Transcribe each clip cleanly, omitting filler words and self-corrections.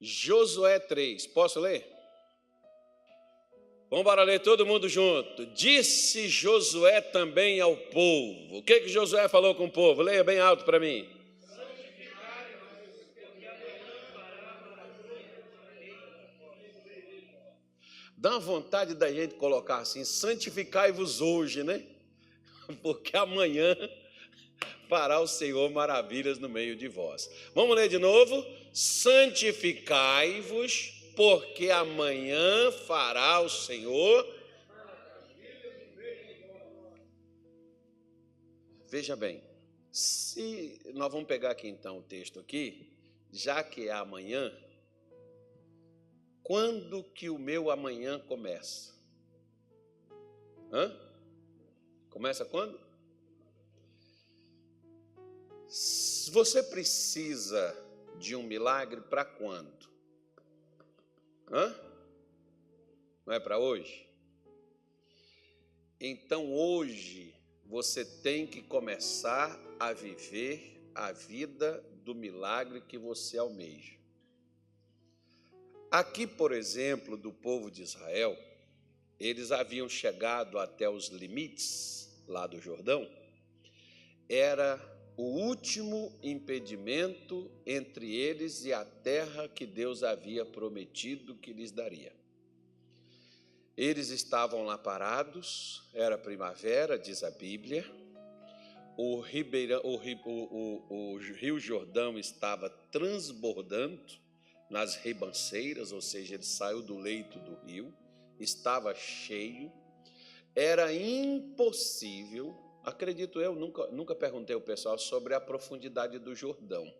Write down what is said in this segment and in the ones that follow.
Josué 3. Posso ler? Vamos para ler todo mundo junto. Disse Josué também ao povo. O que Josué falou com o povo? Leia bem alto para mim. Dá uma vontade da gente colocar assim, santificai-vos hoje, né? Porque amanhã fará o Senhor maravilhas no meio de vós. Vamos ler de novo? Santificai-vos, porque amanhã fará o Senhor. Veja bem, se nós vamos pegar aqui então o texto aqui, já que é amanhã, quando que o meu amanhã começa? Começa quando? Você precisa de um milagre para quando? Não é para hoje? Então hoje você tem que começar a viver a vida do milagre que você almeja. Aqui, por exemplo, do povo de Israel, eles haviam chegado até os limites lá do Jordão, era o último impedimento entre eles e a terra que Deus havia prometido que lhes daria. Eles estavam lá parados, era primavera, diz a Bíblia, o Rio Jordão estava transbordando nas ribanceiras, ou seja, ele saiu do leito do rio, estava cheio, era impossível, acredito eu, nunca perguntei ao pessoal sobre a profundidade do Jordão.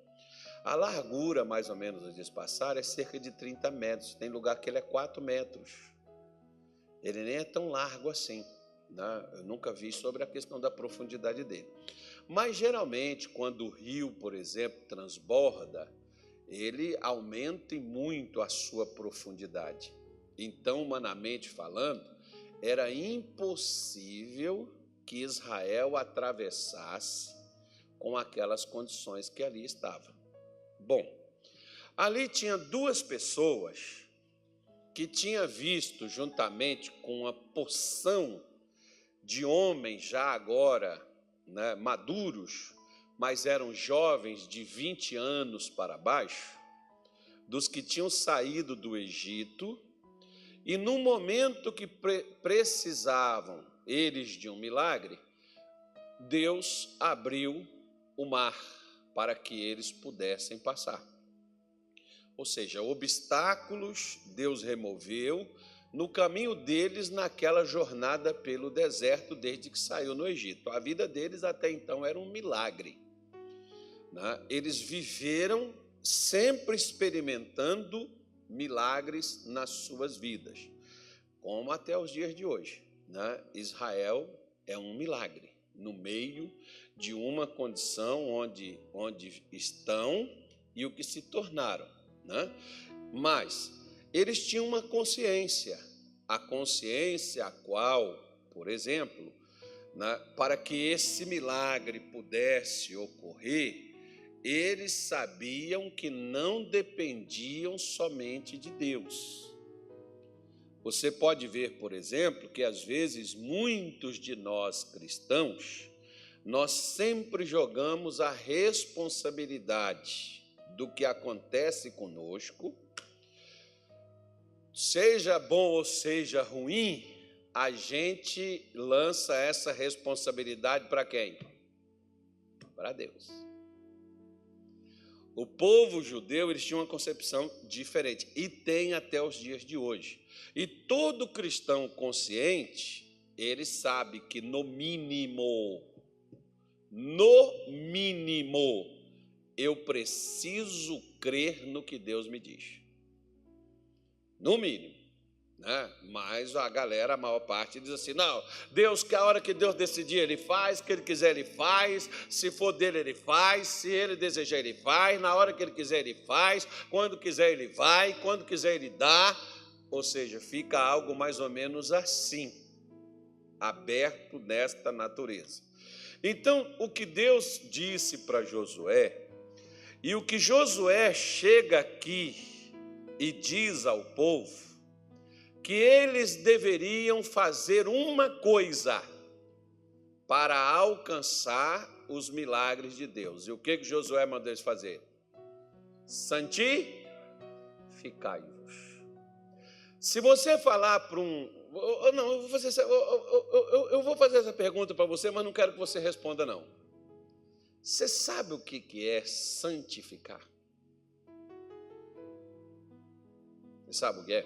A largura, mais ou menos, eles passaram, é cerca de 30 metros, tem lugar que ele é 4 metros. Ele nem é tão largo assim, né? Eu nunca vi sobre a questão da profundidade dele. Mas, geralmente, quando o rio, por exemplo, transborda, ele aumenta muito a sua profundidade. Então, humanamente falando, era impossível que Israel atravessasse com aquelas condições que ali estavam. Bom, ali tinha 2 pessoas que tinham visto, juntamente com uma porção de homens já agora, né, maduros, mas eram jovens de 20 anos para baixo, dos que tinham saído do Egito, e no momento que precisavam eles de um milagre, Deus abriu o mar para que eles pudessem passar. Ou seja, obstáculos Deus removeu no caminho deles naquela jornada pelo deserto desde que saiu no Egito. A vida deles até então era um milagre. Eles viveram sempre experimentando milagres nas suas vidas, como até os dias de hoje. Israel é um milagre no meio de uma condição onde estão e o que se tornaram. Mas eles tinham uma consciência, a consciência a qual, por exemplo, para que esse milagre pudesse ocorrer, eles sabiam que não dependiam somente de Deus. Você pode ver, por exemplo, que às vezes muitos de nós cristãos, nós sempre jogamos a responsabilidade do que acontece conosco, seja bom ou seja ruim, a gente lança essa responsabilidade para quem? Para Deus. O povo judeu, eles tinham uma concepção diferente, e tem até os dias de hoje. E todo cristão consciente, ele sabe que no mínimo, eu preciso crer no que Deus me diz. No mínimo. Mas a galera, a maior parte, diz assim, não, Deus, que a hora que Deus decidir, Ele faz, que Ele quiser, Ele faz, se for dele, Ele faz, se Ele desejar, Ele faz, na hora que Ele quiser, Ele faz, quando quiser, Ele vai, quando quiser, Ele dá, ou seja, fica algo mais ou menos assim, aberto nesta natureza. Então, o que Deus disse para Josué, e o que Josué chega aqui e diz ao povo que eles deveriam fazer uma coisa para alcançar os milagres de Deus. E o que Josué mandou eles fazer? Santificai-vos. Se você falar para não, eu vou fazer essa pergunta para você, mas não quero que você responda, não. Você sabe o que é santificar? Você sabe o que é?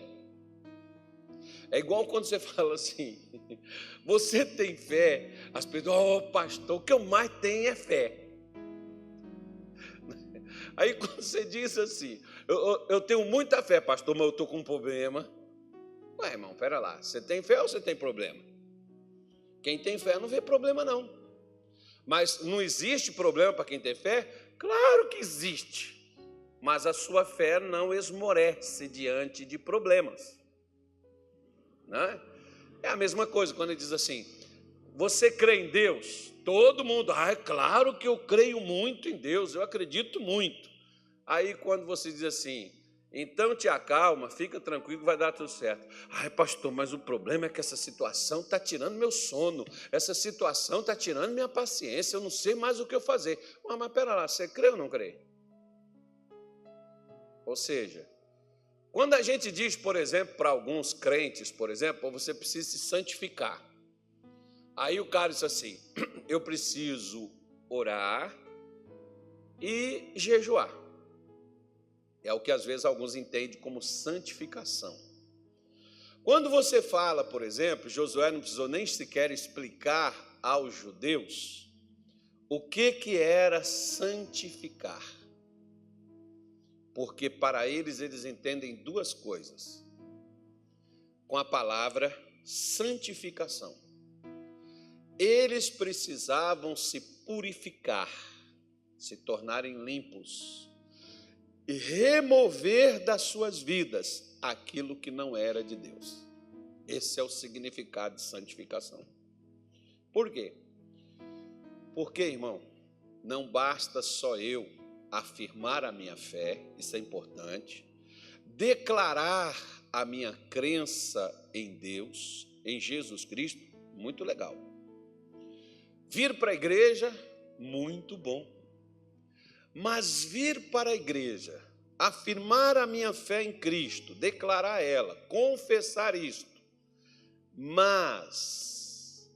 É igual quando você fala assim, você tem fé, as pessoas, pastor, o que eu mais tenho é fé. Aí quando você diz assim, eu tenho muita fé, pastor, mas eu estou com um problema. Ué, irmão, pera lá, você tem fé ou você tem problema? Quem tem fé não vê problema, não. Mas não existe problema para quem tem fé? Claro que existe. Mas a sua fé não esmorece diante de problemas. Né? É a mesma coisa quando ele diz assim, você crê em Deus? Todo mundo, é claro que eu creio muito em Deus, eu acredito muito. Aí quando você diz assim, então te acalma, fica tranquilo, vai dar tudo certo. Ai, pastor, mas o problema é que essa situação está tirando meu sono, essa situação está tirando minha paciência, eu não sei mais o que eu fazer. Mas pera lá, você crê ou não crê? Ou seja, quando a gente diz, por exemplo, para alguns crentes, por exemplo, você precisa se santificar. Aí o cara diz assim, eu preciso orar e jejuar. É o que às vezes alguns entendem como santificação. Quando você fala, por exemplo, Josué não precisou nem sequer explicar aos judeus o que era santificar. Porque para eles entendem duas coisas. Com a palavra santificação. Eles precisavam se purificar, se tornarem limpos e remover das suas vidas aquilo que não era de Deus. Esse é o significado de santificação. Por quê? Porque, irmão, não basta só eu afirmar a minha fé, isso é importante, declarar a minha crença em Deus, em Jesus Cristo, muito legal. Vir para a igreja, muito bom. Mas vir para a igreja, afirmar a minha fé em Cristo, declarar ela, confessar isto, mas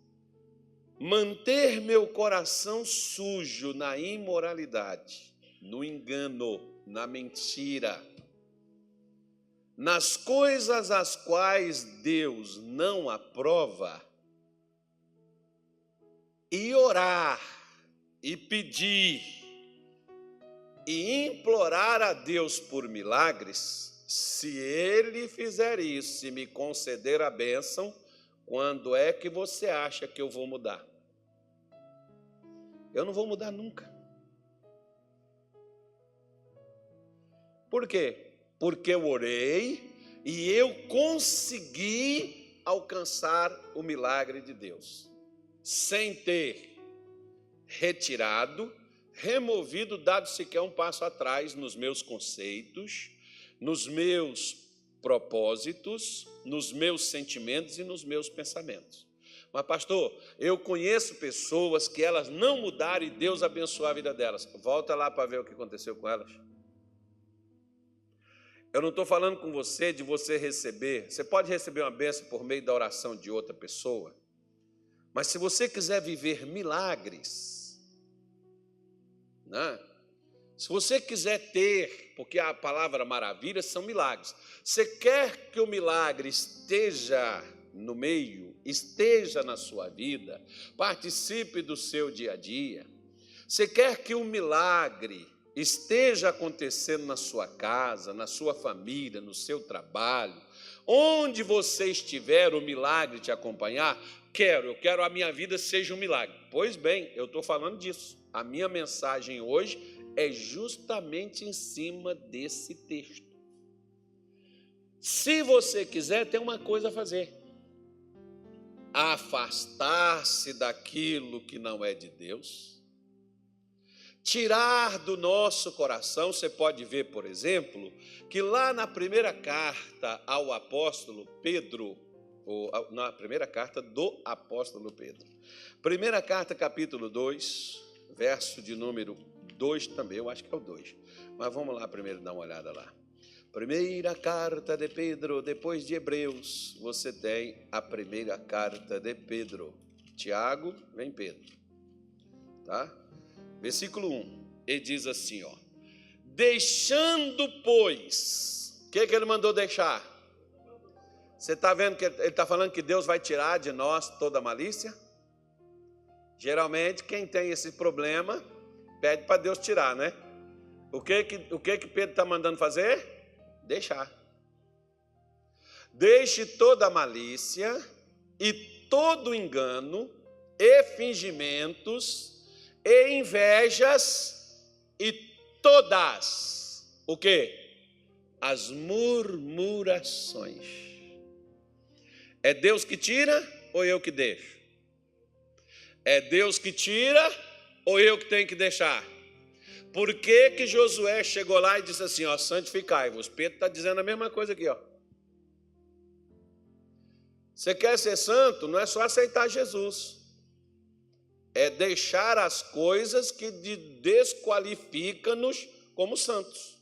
manter meu coração sujo na imoralidade, no engano, na mentira, nas coisas as quais Deus não aprova, e orar, e pedir, e implorar a Deus por milagres, se Ele fizer isso, se me conceder a bênção, quando é que você acha que eu vou mudar? Eu não vou mudar nunca. Por quê? Porque eu orei e eu consegui alcançar o milagre de Deus, sem ter retirado, removido, dado sequer um passo atrás nos meus conceitos, nos meus propósitos, nos meus sentimentos e nos meus pensamentos. Mas, pastor, eu conheço pessoas que elas não mudaram e Deus abençoou a vida delas. Volta lá para ver o que aconteceu com elas. Eu não estou falando com você de você receber. Você pode receber uma bênção por meio da oração de outra pessoa. Mas se você quiser viver milagres, né? Se você quiser ter, porque a palavra maravilha são milagres. Você quer que o milagre esteja no meio, esteja na sua vida, participe do seu dia a dia. Você quer que o milagre esteja acontecendo na sua casa, na sua família, no seu trabalho, onde você estiver, o milagre te acompanhar? Eu quero a minha vida seja um milagre. Pois bem, eu estou falando disso. A minha mensagem hoje é justamente em cima desse texto. Se você quiser, tem uma coisa a fazer: afastar-se daquilo que não é de Deus, tirar do nosso coração. Você pode ver, por exemplo, que lá na primeira carta ao apóstolo Pedro, ou na primeira carta do apóstolo Pedro, primeira carta, capítulo 2, verso de número 2 também, eu acho que é o 2, mas vamos lá primeiro dar uma olhada lá. Primeira carta de Pedro, depois de Hebreus, você tem a primeira carta de Pedro. Tiago, vem Pedro, tá? Versículo 1, ele diz assim, ó: deixando, pois, o que ele mandou deixar? Você está vendo que ele está falando que Deus vai tirar de nós toda a malícia? Geralmente, quem tem esse problema, pede para Deus tirar, né? O que Pedro está mandando fazer? Deixar. Deixe toda a malícia e todo engano e fingimentos e invejas e todas, o quê? As murmurações. É Deus que tira ou eu que deixo? É Deus que tira ou eu que tenho que deixar? Por que Josué chegou lá e disse assim, ó, santificai-vos? Pedro está dizendo a mesma coisa aqui, ó. Você quer ser santo? Não é só aceitar Jesus. É deixar as coisas que desqualificam-nos como santos.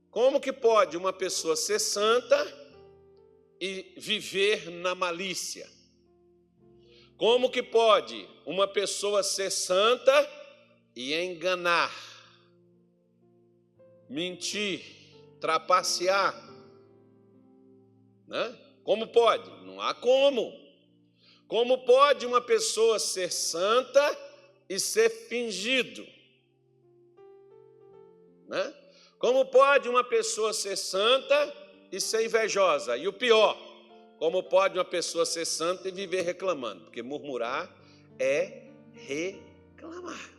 Como que pode uma pessoa ser santa e viver na malícia? Como que pode uma pessoa ser santa e enganar, mentir, trapacear, né? Como pode? Não há como. Como pode uma pessoa ser santa e ser fingido, né? Como pode uma pessoa ser santa e ser invejosa? E o pior, como pode uma pessoa ser santa e viver reclamando? Porque murmurar é reclamar.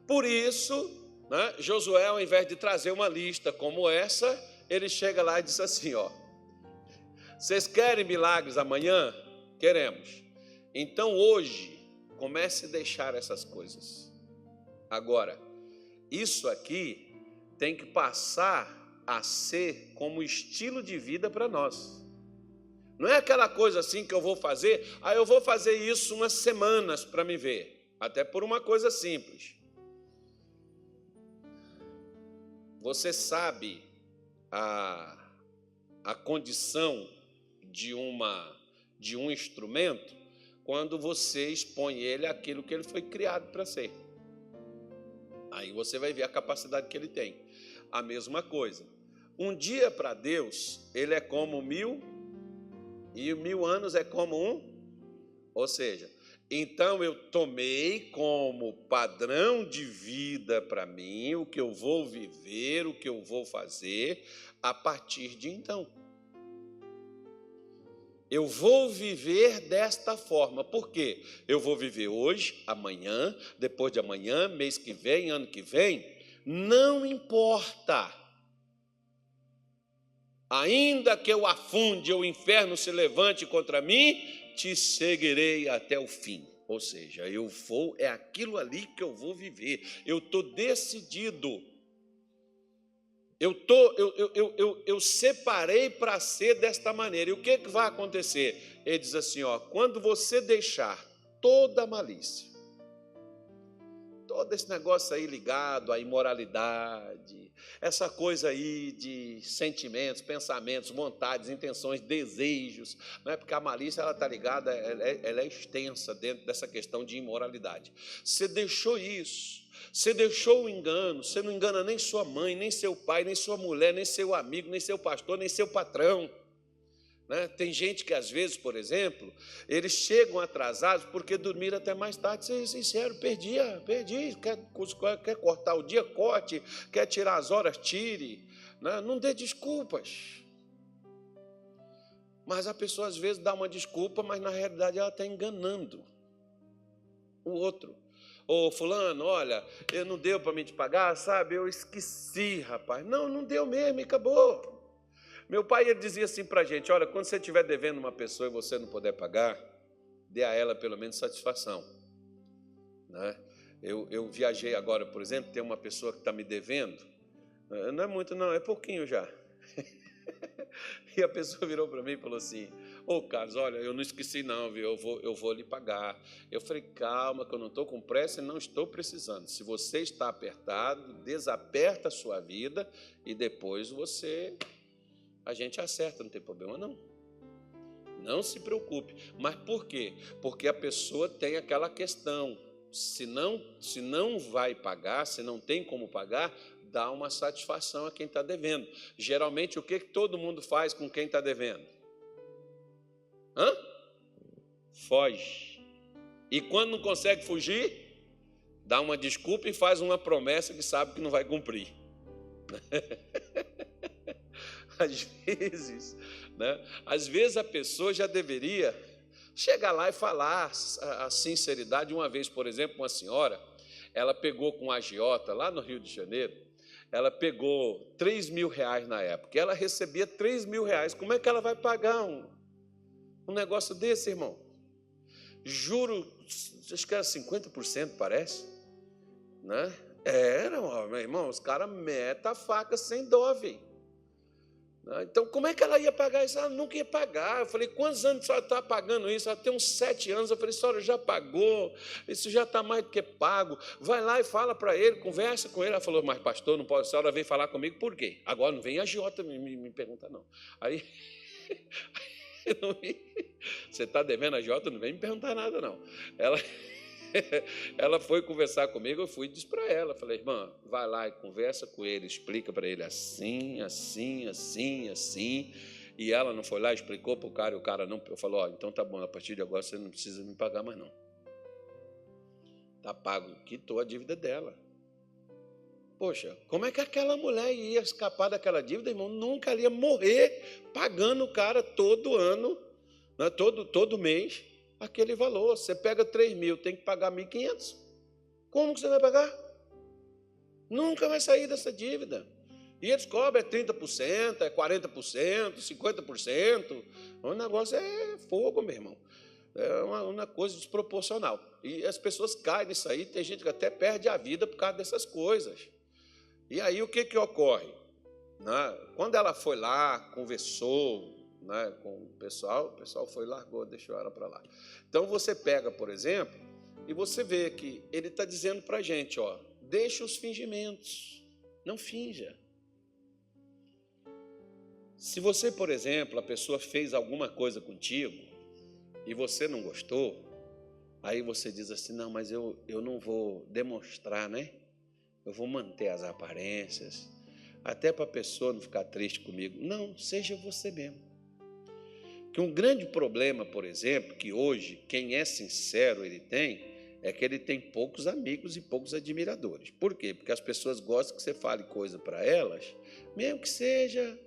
Por isso, né, Josué, ao invés de trazer uma lista como essa, ele chega lá e diz assim, ó: vocês querem milagres amanhã? Queremos. Então hoje, comece a deixar essas coisas. Agora, isso aqui tem que passar a ser como estilo de vida para nós. Não é aquela coisa assim que eu vou fazer, eu vou fazer isso umas semanas para me ver. Até por uma coisa simples. Você sabe a condição de um instrumento quando você expõe ele àquilo que ele foi criado para ser. Aí você vai ver a capacidade que ele tem. A mesma coisa. Um dia para Deus, ele é como 1000, e 1000 anos é como um. Ou seja, então eu tomei como padrão de vida para mim o que eu vou viver, o que eu vou fazer a partir de então. Eu vou viver desta forma. Por quê? Eu vou viver hoje, amanhã, depois de amanhã, mês que vem, ano que vem. Não importa. Ainda que eu afunde, o inferno se levante contra mim, te seguirei até o fim. Ou seja, é aquilo ali que eu vou viver. Eu estou decidido. Eu separei para ser desta maneira. E o que vai acontecer? Ele diz assim, ó: quando você deixar toda a malícia, todo esse negócio aí ligado à imoralidade, essa coisa aí de sentimentos, pensamentos, vontades, intenções, desejos, não é? Porque a malícia ela está ligada, ela é extensa dentro dessa questão de imoralidade. Você deixou isso. Você deixou o engano, você não engana nem sua mãe, nem seu pai, nem sua mulher, nem seu amigo, nem seu pastor, nem seu patrão. Né? Tem gente que, às vezes, por exemplo, eles chegam atrasados porque dormiram até mais tarde. Ser sincero, perdi. Quer cortar o dia, corte. Quer tirar as horas, tire. Né? Não dê desculpas. Mas a pessoa, às vezes, dá uma desculpa, mas, na realidade, ela está enganando o outro. Ô, fulano, olha, não deu para mim te pagar, sabe? Eu esqueci, rapaz. Não deu mesmo e acabou. Meu pai ele dizia assim para a gente, olha, quando você estiver devendo uma pessoa e você não puder pagar, dê a ela pelo menos satisfação, né? Eu viajei agora, por exemplo, tem uma pessoa que está me devendo, não é muito não, é pouquinho já. E a pessoa virou para mim e falou assim: ô Carlos, olha, eu não esqueci não, viu? Eu vou lhe pagar. Eu falei: calma, que eu não estou com pressa e não estou precisando. Se você está apertado, desaperta a sua vida e depois a gente acerta, não tem problema não. Não se preocupe. Mas por quê? Porque a pessoa tem aquela questão, se não vai pagar, se não tem como pagar, dá uma satisfação a quem está devendo. Geralmente, o que todo mundo faz com quem está devendo? Foge. E quando não consegue fugir, dá uma desculpa e faz uma promessa que sabe que não vai cumprir. Às vezes a pessoa já deveria chegar lá e falar a sinceridade. Uma vez, por exemplo, uma senhora, ela pegou com um agiota lá no Rio de Janeiro, ela pegou R$3.000 na época, ela recebia R$3.000. Como é que ela vai pagar um negócio desse, irmão? Juro, acho que era 50%, parece, né? Era, meu irmão, os caras metem a faca sem dó, velho. Então, como é que ela ia pagar isso? Ela nunca ia pagar. Eu falei: quantos anos a senhora está pagando isso? Ela tem uns 7 anos. Eu falei: senhora já pagou, isso já está mais do que pago. Vai lá e fala para ele, conversa com ele. Ela falou: mas pastor, não pode, a senhora veio falar comigo por quê? Agora não vem a agiota me perguntar, não. Aí, você está devendo a agiota? Não vem me perguntar nada, não. Ela foi conversar comigo, eu fui e disse para ela, falei: irmã, vai lá e conversa com ele, explica para ele assim, assim, assim, assim. E ela não foi lá, explicou para o cara, e o cara não, eu falei: ó, então tá bom, a partir de agora você não precisa me pagar mais não. Tá pago, quitou a dívida dela. Poxa, como é que aquela mulher ia escapar daquela dívida, irmão? Nunca ela ia morrer pagando o cara todo ano, né, todo mês, aquele valor. Você pega 3.000, tem que pagar 1.500. Como que você vai pagar? Nunca vai sair dessa dívida. E eles cobram 30%, 40%, 50%. O negócio é fogo, meu irmão. É uma coisa desproporcional. E as pessoas caem nisso aí. Tem gente que até perde a vida por causa dessas coisas. E aí o que ocorre? Quando ela foi lá, conversou, com o pessoal foi e largou, deixou ela para lá. Então você pega, por exemplo, e você vê que ele está dizendo para a gente, ó, deixa os fingimentos, não finja. Se você, por exemplo, a pessoa fez alguma coisa contigo e você não gostou, aí você diz assim: não, mas eu não vou demonstrar, né? Eu vou manter as aparências, até para a pessoa não ficar triste comigo. Não, seja você mesmo. Que um grande problema, por exemplo, que hoje quem é sincero ele tem, é que ele tem poucos amigos e poucos admiradores. Por quê? Porque as pessoas gostam que você fale coisa para elas, mesmo que seja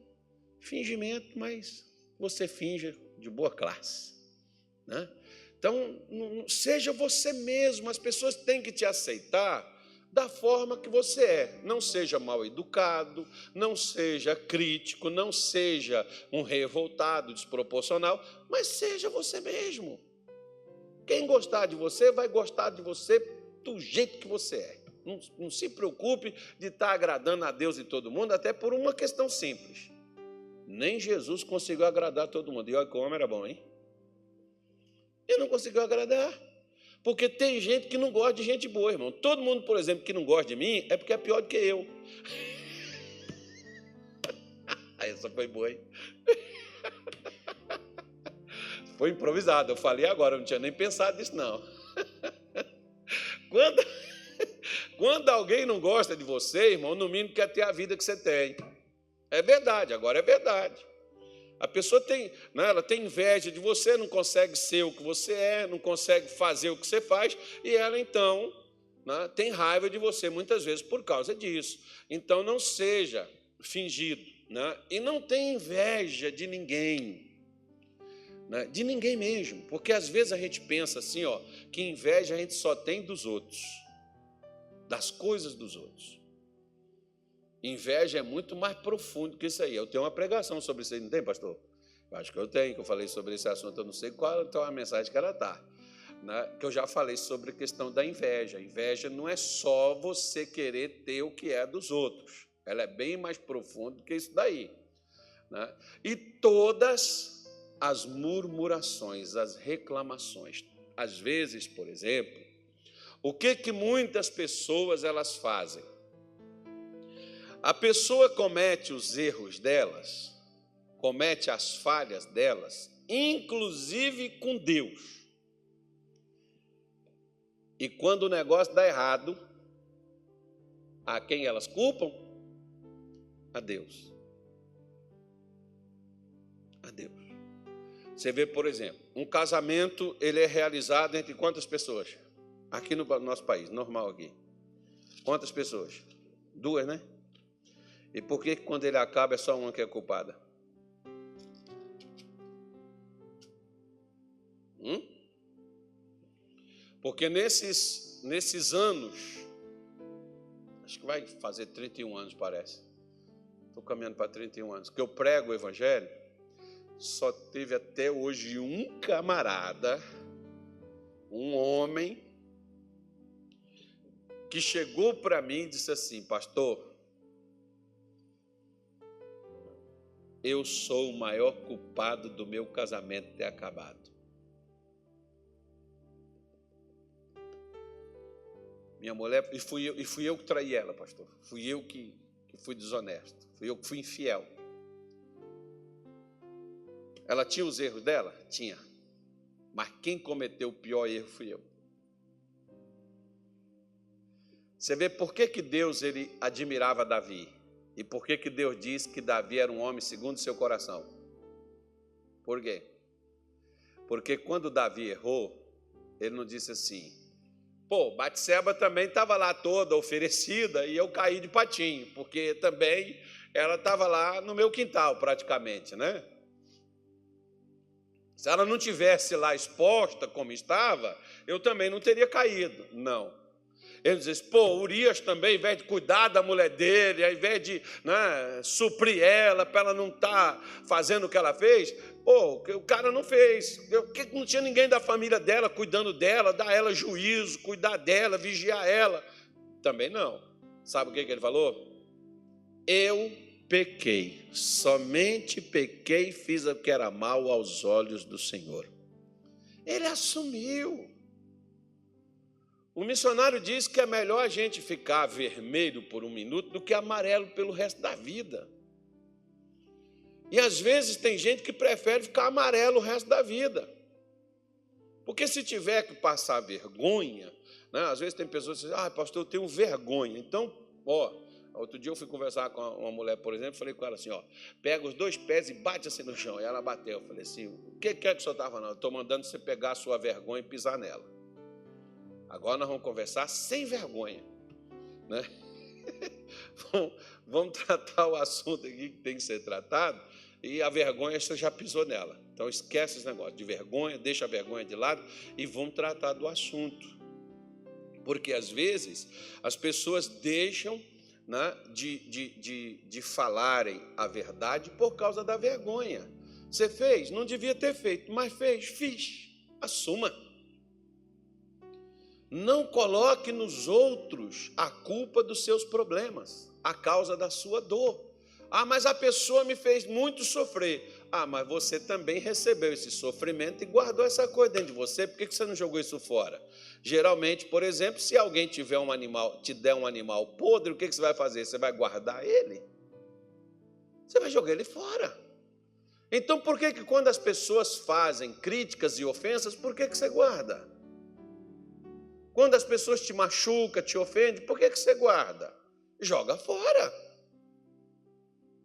fingimento, mas você finja de boa classe, né? Então, seja você mesmo. As pessoas têm que te aceitar da forma que você é. Não seja mal educado, não seja crítico, não seja um revoltado, desproporcional, mas seja você mesmo. Quem gostar de você vai gostar de você do jeito que você é. Não se preocupe de estar agradando a Deus e todo mundo, até por uma questão simples. Nem Jesus conseguiu agradar todo mundo. E olha que o homem era bom, hein? Ele não conseguiu agradar. Porque tem gente que não gosta de gente boa, irmão. Todo mundo, por exemplo, que não gosta de mim é porque é pior do que eu. Essa foi boa, hein? Foi improvisado. Eu falei agora, eu não tinha nem pensado nisso, não. Quando alguém não gosta de você, irmão, no mínimo quer ter a vida que você tem. É verdade, agora é verdade. A pessoa tem, ela tem inveja de você, não consegue ser o que você é, não consegue fazer o que você faz, e ela, então, tem raiva de você, muitas vezes, por causa disso. Então, não seja fingido, e não tenha inveja de ninguém mesmo, porque, às vezes, a gente pensa assim, ó, que inveja a gente só tem dos outros, das coisas dos outros. Inveja é muito mais profundo que isso aí. Eu tenho uma pregação sobre isso aí, não tem, pastor? Eu acho que eu tenho, que eu falei sobre esse assunto, eu não sei qual é a mensagem que ela está. né, que eu já falei sobre a questão da inveja. A inveja não é só você querer ter o que é dos outros. Ela é bem mais profunda do que isso daí, né? E todas as murmurações, as reclamações. Às vezes, por exemplo, o que muitas pessoas elas fazem? A pessoa comete os erros delas, comete as falhas delas, inclusive com Deus. E quando o negócio dá errado, a quem elas culpam? A Deus. A Deus. Você vê, por exemplo, um casamento, ele é realizado entre quantas pessoas? Aqui no nosso país, normal aqui. Quantas pessoas? 2, né? E por que quando ele acaba é só uma que é culpada? Porque nesses anos, acho que vai fazer 31 anos, parece. Estou caminhando para 31 anos, que eu prego o Evangelho, só teve até hoje um camarada, um homem, que chegou para mim e disse assim: pastor, eu sou o maior culpado do meu casamento ter acabado. Minha mulher, e fui eu que traí ela, pastor. Fui eu que fui desonesto. Fui eu que fui infiel. Ela tinha os erros dela? Tinha. Mas quem cometeu o pior erro fui eu. Você vê por que Deus ele admirava Davi? E por que Deus disse que Davi era um homem segundo o seu coração? Por quê? Porque quando Davi errou, ele não disse assim: pô, Batseba também estava lá toda oferecida e eu caí de patinho, porque também ela estava lá no meu quintal praticamente, né? Se ela não tivesse lá exposta como estava, eu também não teria caído. Não. Ele diz: pô, Urias também, ao invés de cuidar da mulher dele, ao invés de, né, suprir ela, para ela não estar fazendo o que ela fez, pô, o cara não fez. Não tinha ninguém da família dela cuidando dela, dar ela juízo, cuidar dela, vigiar ela. Também não. Sabe o que ele falou? Eu pequei, somente pequei e fiz o que era mal aos olhos do Senhor. Ele assumiu. O missionário diz que é melhor a gente ficar vermelho por um minuto do que amarelo pelo resto da vida. E às vezes tem gente que prefere ficar amarelo o resto da vida. Porque se tiver que passar vergonha, né, às vezes tem pessoas que dizem: pastor, eu tenho vergonha. Então, outro dia eu fui conversar com uma mulher, por exemplo, falei com ela assim: pega os 2 pés e bate assim no chão. E ela bateu. Eu falei assim: o que é que o senhor está falando? Eu estou mandando você pegar a sua vergonha e pisar nela. Agora nós vamos conversar sem vergonha, né? Vamos tratar o assunto aqui que tem que ser tratado, e a vergonha você já pisou nela. Então esquece esse negócio de vergonha, deixa a vergonha de lado e vamos tratar do assunto. Porque às vezes as pessoas deixam, né, de falarem a verdade por causa da vergonha. Você fez? Não devia ter feito, mas fez, fiz. Assuma. Não coloque nos outros a culpa dos seus problemas, a causa da sua dor. Mas a pessoa me fez muito sofrer. Mas você também recebeu esse sofrimento e guardou essa coisa dentro de você. Por que você não jogou isso fora? Geralmente, por exemplo, se alguém te der um animal podre, o que você vai fazer? Você vai guardar ele? Você vai jogar ele fora. Então, por que quando as pessoas fazem críticas e ofensas, por que você guarda? Quando as pessoas te machucam, te ofendem, por que você guarda? Joga fora.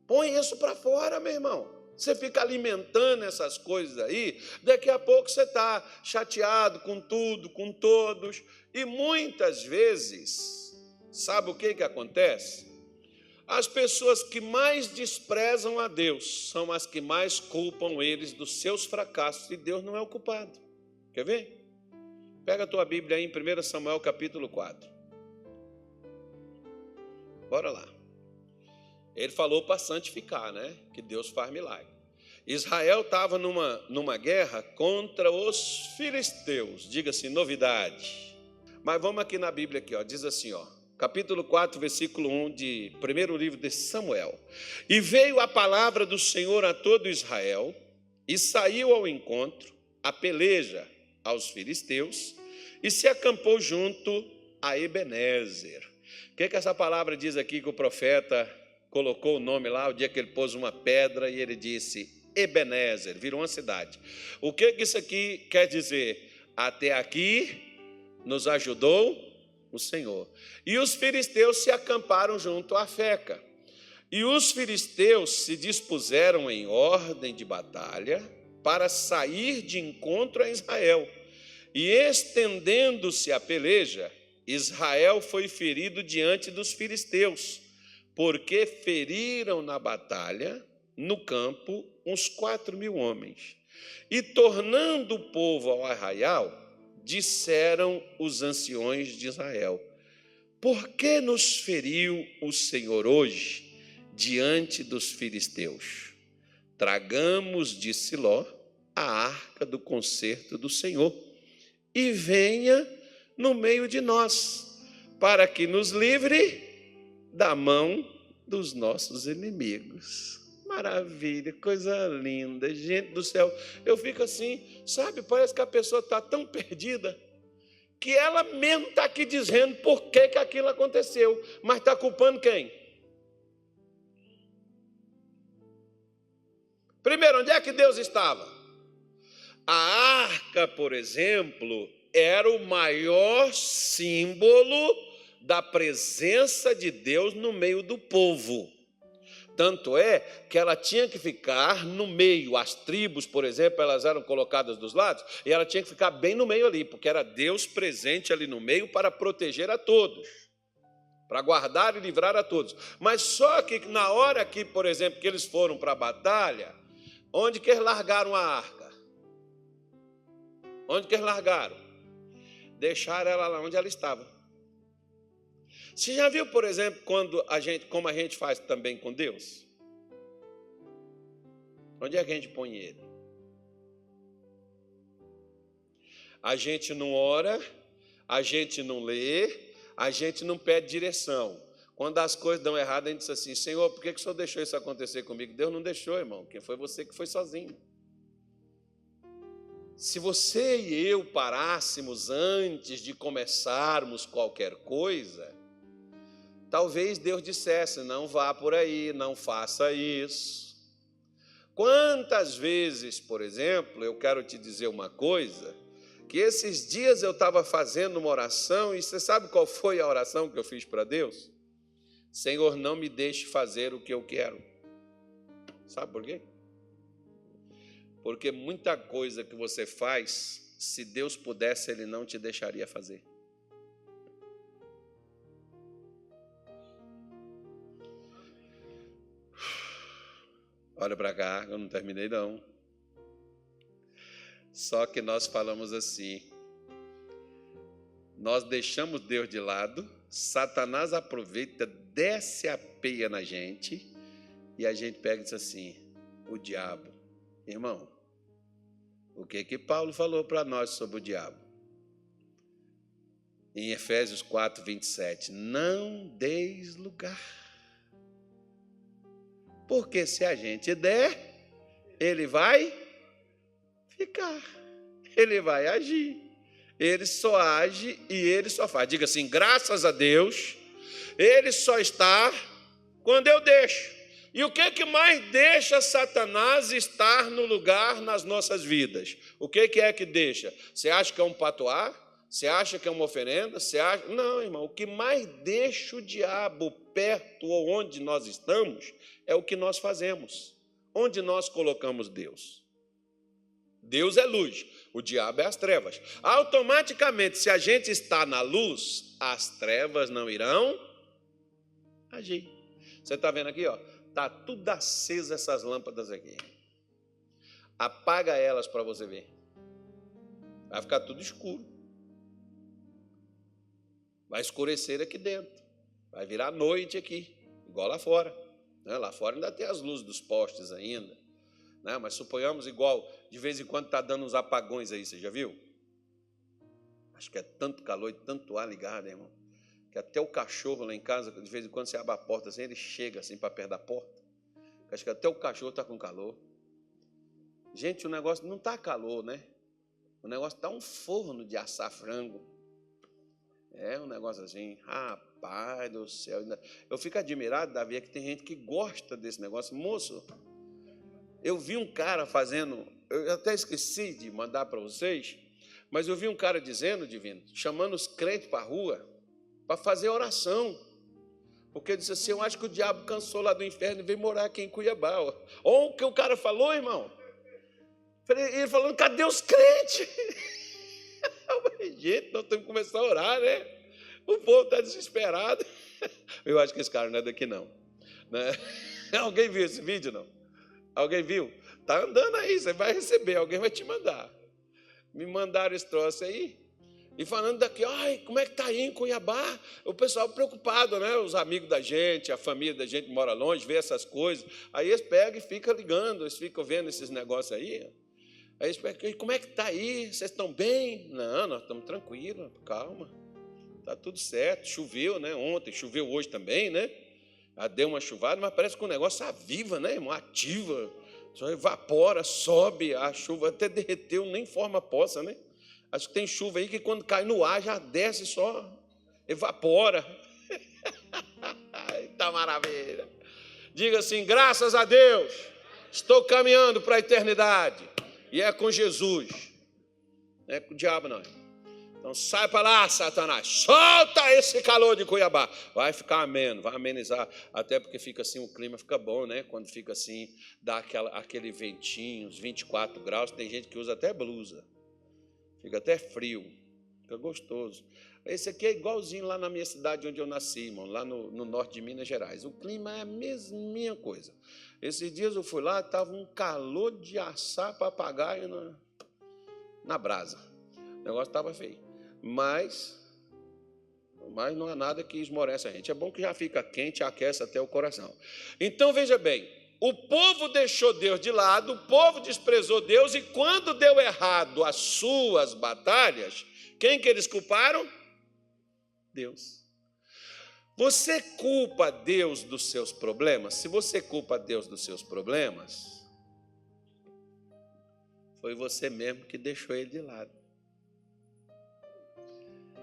Põe isso para fora, meu irmão. Você fica alimentando essas coisas aí, daqui a pouco você está chateado com tudo, com todos. E muitas vezes, sabe o que acontece? As pessoas que mais desprezam a Deus são as que mais culpam eles dos seus fracassos, e Deus não é o culpado. Quer ver? Pega a tua Bíblia aí em 1 Samuel capítulo 4. Bora lá. Ele falou para santificar, né? Que Deus faz milagre. Israel estava numa guerra contra os filisteus. Diga-se, novidade. Mas vamos aqui na Bíblia, aqui, ó, diz assim, ó, capítulo 4, versículo 1 de primeiro livro de Samuel. E veio a palavra do Senhor a todo Israel, e saiu ao encontro, a peleja aos filisteus, e se acampou junto a Ebenezer. O que essa palavra diz aqui que o profeta colocou o nome lá, o dia que ele pôs uma pedra e ele disse Ebenezer, virou uma cidade. O que isso aqui quer dizer? Até aqui nos ajudou o Senhor. E os filisteus se acamparam junto à Afeca. E os filisteus se dispuseram em ordem de batalha para sair de encontro a Israel. E estendendo-se a peleja, Israel foi ferido diante dos filisteus, porque feriram na batalha, no campo, uns 4.000 homens. E tornando o povo ao arraial, disseram os anciões de Israel: por que nos feriu o Senhor hoje diante dos filisteus? Tragamos de Siló a arca do concerto do Senhor, e venha no meio de nós, para que nos livre da mão dos nossos inimigos. Maravilha, coisa linda, gente do céu. Eu fico assim, sabe, parece que a pessoa está tão perdida, que ela mesmo está aqui dizendo por que aquilo aconteceu, mas está culpando quem? Primeiro, onde é que Deus estava? A arca, por exemplo, era o maior símbolo da presença de Deus no meio do povo. Tanto é que ela tinha que ficar no meio. As tribos, por exemplo, elas eram colocadas dos lados, e ela tinha que ficar bem no meio ali, porque era Deus presente ali no meio para proteger a todos, para guardar e livrar a todos. Mas só que na hora que, por exemplo, que eles foram para a batalha, onde que eles largaram a arca? Onde que eles largaram? Deixaram ela lá onde ela estava. Você já viu, por exemplo, como a gente faz também com Deus? Onde é que a gente põe Ele? A gente não ora, a gente não lê, a gente não pede direção. Quando as coisas dão errado, a gente diz assim: Senhor, por que o Senhor deixou isso acontecer comigo? Deus não deixou, irmão. Quem foi você que foi sozinho. Se você e eu parássemos antes de começarmos qualquer coisa, talvez Deus dissesse: não vá por aí, não faça isso. Quantas vezes, por exemplo, eu quero te dizer uma coisa, que esses dias eu estava fazendo uma oração, e você sabe qual foi a oração que eu fiz para Deus? Senhor, não me deixe fazer o que eu quero. Sabe por quê? Porque muita coisa que você faz, se Deus pudesse, Ele não te deixaria fazer. Olha para cá, eu não terminei não. Só que nós falamos assim, nós deixamos Deus de lado, Satanás aproveita, desce a peia na gente, e a gente pega e diz assim: o diabo. Irmão, o que Paulo falou para nós sobre o diabo? Em Efésios 4, 27, não deis lugar. Porque se a gente der, ele vai ficar, ele vai agir. Ele só age e ele só faz. Diga assim: graças a Deus, ele só está quando eu deixo. E o que mais deixa Satanás estar no lugar nas nossas vidas? O que é que deixa? Você acha que é um patuá? Você acha que é uma oferenda? Você acha... Não, irmão, o que mais deixa o diabo perto ou onde nós estamos é o que nós fazemos. Onde nós colocamos Deus. Deus é luz, o diabo é as trevas. Automaticamente, se a gente está na luz, as trevas não irão agir. Você está vendo aqui, ó? Está tudo acesa essas lâmpadas aqui. Apaga elas para você ver. Vai ficar tudo escuro. Vai escurecer aqui dentro. Vai virar noite aqui, igual lá fora. Lá fora ainda tem as luzes dos postes ainda. né? Mas suponhamos igual, de vez em quando está dando uns apagões aí, você já viu? Acho que é tanto calor e tanto ar ligado, irmão, que até o cachorro lá em casa, de vez em quando você abre a porta assim, ele chega assim para perto da porta. Acho que até o cachorro está com calor. Gente, o negócio não está calor, né? O negócio está um forno de assar frango. É um negócio assim, rapaz do céu. Eu fico admirado, Davi, é que tem gente que gosta desse negócio. Moço, eu vi um cara fazendo, eu até esqueci de mandar para vocês, mas eu vi um cara dizendo, Divino, chamando os crentes para a rua, para fazer oração. Porque ele disse assim, eu acho que o diabo cansou lá do inferno e veio morar aqui em Cuiabá. Olha o que o cara falou, irmão. Ele falando, cadê os crentes? Eu falei, gente, nós temos que começar a orar, né? O povo está desesperado. Eu acho que esse cara não é daqui, não. Né? Alguém viu esse vídeo, não? Alguém viu? Está andando aí, você vai receber, alguém vai te mandar. Me mandaram esse troço aí. E falando daqui, ai, como é que está aí em Cuiabá? O pessoal preocupado, né? Os amigos da gente, a família da gente que mora longe, vê essas coisas. Aí eles pegam e ficam ligando, eles ficam vendo esses negócios aí. Aí eles perguntam, como é que está aí? Vocês estão bem? Não, nós estamos tranquilos, calma. Está tudo certo. Choveu, né? Ontem, choveu hoje também, né? Já deu uma chuvada, mas parece que o negócio aviva, né, irmão? Ativa. Só evapora, sobe, a chuva até derreteu, nem forma poça, né? Acho que tem chuva aí que quando cai no ar já desce só, evapora. Eita maravilha. Diga assim, graças a Deus, estou caminhando para a eternidade. E é com Jesus. Não é com o diabo, não. Então sai para lá, Satanás. Solta esse calor de Cuiabá. Vai ficar ameno, vai amenizar. Até porque fica assim, o clima fica bom, né? Quando fica assim, dá aquele ventinho, uns 24 graus. Tem gente que usa até blusa. Fica até frio. Fica gostoso. Esse aqui é igualzinho lá na minha cidade onde eu nasci, irmão. Lá no norte de Minas Gerais. O clima é a mesminha coisa. Esses dias eu fui lá, estava um calor de assar papagaio na brasa. O negócio estava feio. Mas não há nada que esmorece a gente. É bom que já fica quente, aquece até o coração. Então, veja bem, o povo deixou Deus de lado, o povo desprezou Deus, e quando deu errado as suas batalhas, quem que eles culparam? Deus. Você culpa Deus dos seus problemas? Se você culpa Deus dos seus problemas, foi você mesmo que deixou ele de lado.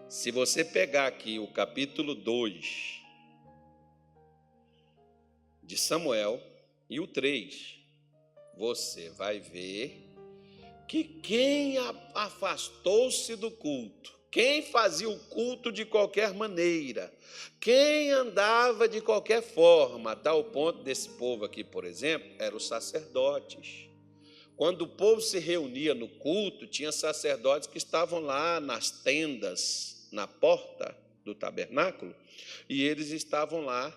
Se você pegar aqui o capítulo 2 de Samuel e o 3, você vai ver que quem afastou-se do culto, quem fazia o culto de qualquer maneira, quem andava de qualquer forma, a tal ponto desse povo aqui, por exemplo, eram os sacerdotes. Quando o povo se reunia no culto, tinha sacerdotes que estavam lá nas tendas, na porta do tabernáculo, e eles estavam lá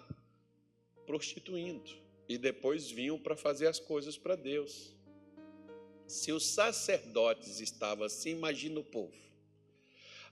prostituindo, e depois vinham para fazer as coisas para Deus. Se os sacerdotes estavam assim, imagina o povo,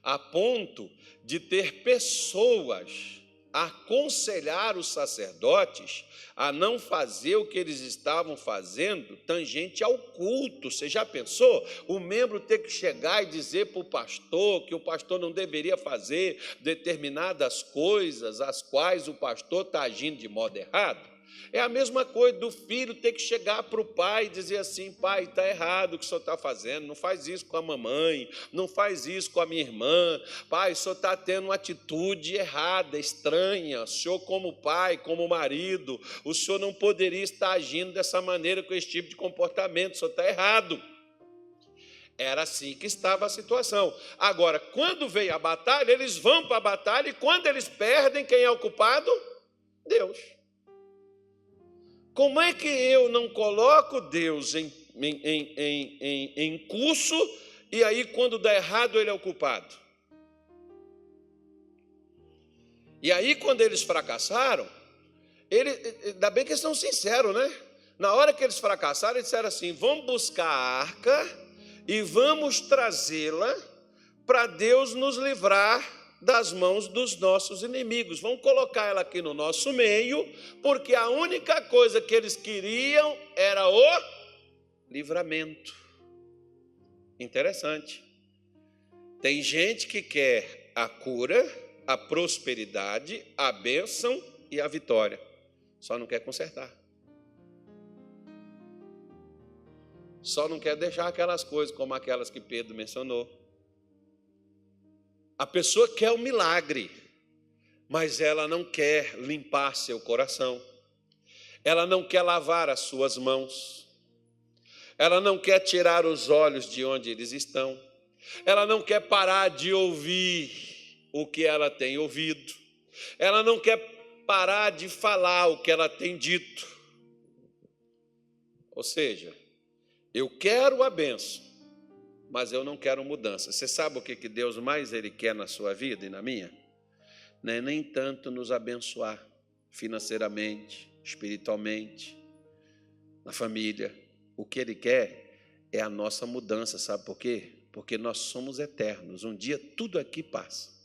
a ponto de ter pessoas a aconselhar os sacerdotes a não fazer o que eles estavam fazendo tangente ao culto. Você já pensou? O membro ter que chegar e dizer para o pastor que o pastor não deveria fazer determinadas coisas as quais o pastor está agindo de modo errado? É a mesma coisa do filho ter que chegar para o pai e dizer assim, pai, está errado o que o senhor está fazendo, não faz isso com a mamãe, não faz isso com a minha irmã, pai, o senhor está tendo uma atitude errada, estranha, o senhor como pai, como marido, o senhor não poderia estar agindo dessa maneira com esse tipo de comportamento, o senhor está errado. Era assim que estava a situação. Agora, quando veio a batalha, eles vão para a batalha e quando eles perdem, quem é o culpado? Deus. Como é que eu não coloco Deus em curso e aí quando dá errado ele é o culpado? E aí quando eles fracassaram, ainda bem que eles são sinceros, né? Na hora que eles fracassaram, eles disseram assim, vamos buscar a arca e vamos trazê-la para Deus nos livrar das mãos dos nossos inimigos. Vamos colocar ela aqui no nosso meio, porque a única coisa que eles queriam era o livramento. Interessante. Tem gente que quer a cura, a prosperidade, a bênção e a vitória. Só não quer consertar. Só não quer deixar aquelas coisas como aquelas que Pedro mencionou. A pessoa quer o milagre, mas ela não quer limpar seu coração. Ela não quer lavar as suas mãos. Ela não quer tirar os olhos de onde eles estão. Ela não quer parar de ouvir o que ela tem ouvido. Ela não quer parar de falar o que ela tem dito. Ou seja, eu quero a bênção, mas eu não quero mudança. Você sabe o que Deus mais Ele quer na sua vida e na minha? Não é nem tanto nos abençoar financeiramente, espiritualmente, na família. O que Ele quer é a nossa mudança, sabe por quê? Porque nós somos eternos. Um dia tudo aqui passa.